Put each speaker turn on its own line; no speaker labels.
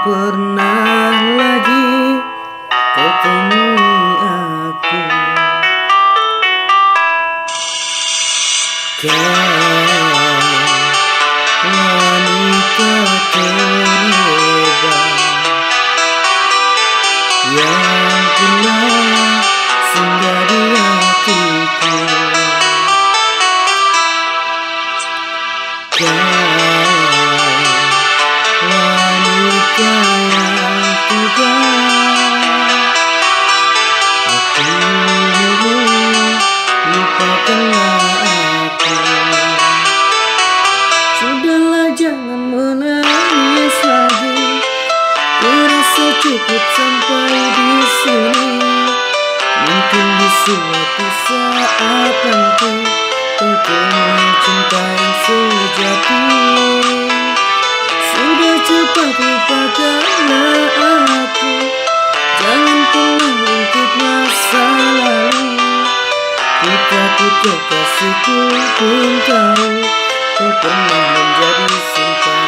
pernah lagi kau temui aku. Kau wanita terhebat yang pernah singgah di hatiku. Wanita yang tegar, aku mohon lupakanlah aku. Sudahlah, jangan menangis lagi. Kurasa cukup sampai di sini. Mungkin di suatu saat nanti kau temui cinta yang sejati. Sudah cepat lupakanlah aku. Jangan pernah ungkit masa lalu. Ku takut kekasihku pun tahu kau pernah menjadi simpan